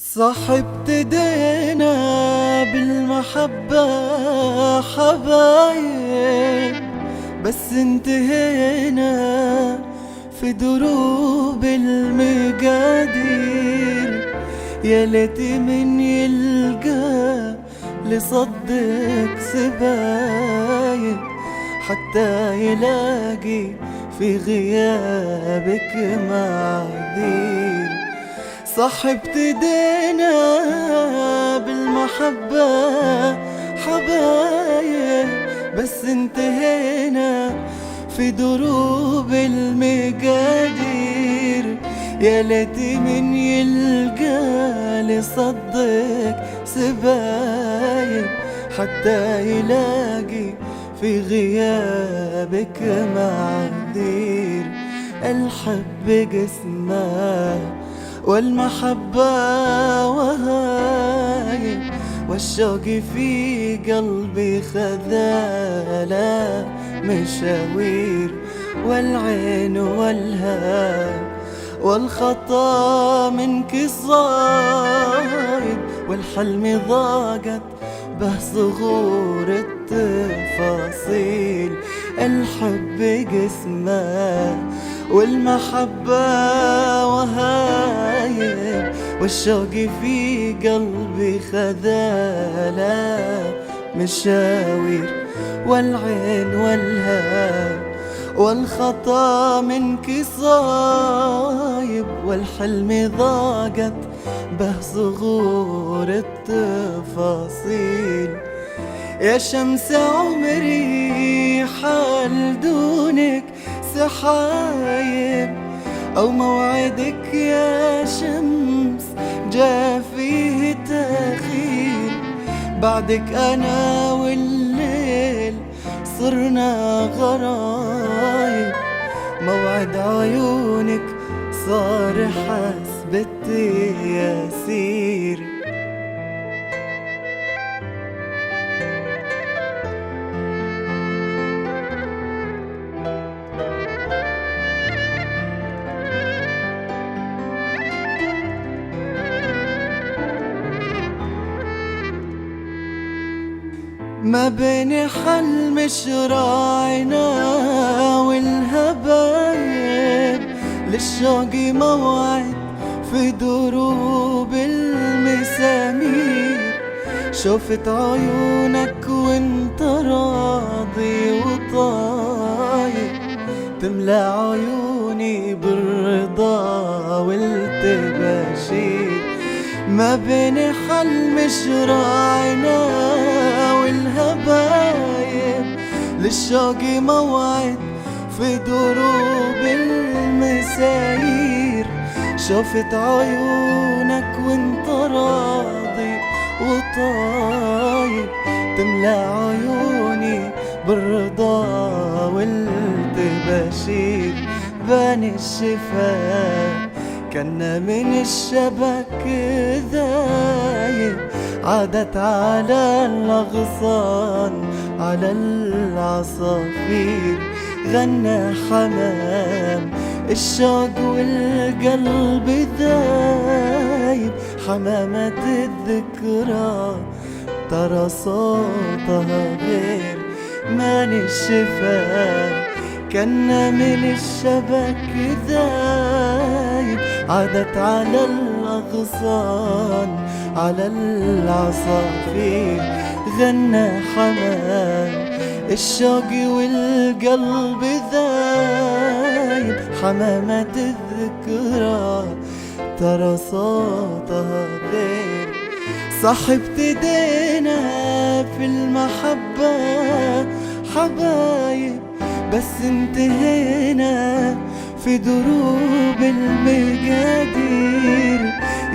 صاحبت ايدينا بالمحبة حبايب، بس انتهينا في دروب المقادير. يا ليت من يلقى لصدق سبايب، حتى يلاقي في غيابك معذير. صاحبت ايدينا بالمحبة حبايب، بس انتهينا في دروب المقادير. يا ليت من يلقى لصدق سبايب، حتى يلاقي في غيابك معذير. الحب قسمه والمحبة وهاي، والشوق في قلبي خذاله مشاوير. والعين والهام والخطا منك صايد، والحلم ضاقت به صغور التفاصيل. الحب قسمه والمحبة وهايب، والشوق في قلبي خذاله مشاوير. والعين والهام والخطا منك صايب، والحلم ضاقت به صغور التفاصيل. يا شمس عمري حال دونك سحايب، أو موعدك يا شمس جا فيه تأخير. بعدك أنا والليل صرنا غرايب، موعد عيونك صار حسب التياسير. ما بين حلم شراعنا والهبايب، للشوق موعد في دروب المسامير. شوفت عيونك وانت راضي وطايب، تملى عيوني بالرضا والتباشير. ما بين حلم شراعنا والهبايب، للشوق موعد في دروب المساير. شوفت عيونك وانت راضي وطايب، تملى عيوني بالرضا والتباشير. بان الشفاء كنا من الشبك ذايب، عادت على الأغصان على العصافير. غنى حمام الشوق والقلب ذايب، حمامة الذكرى ترى صوتها غير. ماني الشفاء كنا من الشبك ذايب، عادت على الأغصان على العصافير. غنى حمام الشوق والقلب ذايب، حمامة الذكرى ترى صوتها غير. صاحبت ايدينا في المحبة حبايب، بس انتهينا في دروب المقادير.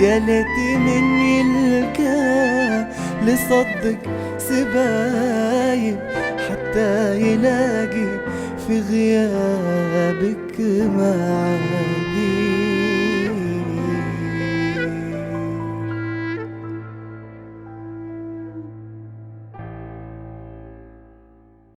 يا ليت من يلقى لصدق سبايب، حتى يلاقي في غيابك معاذير.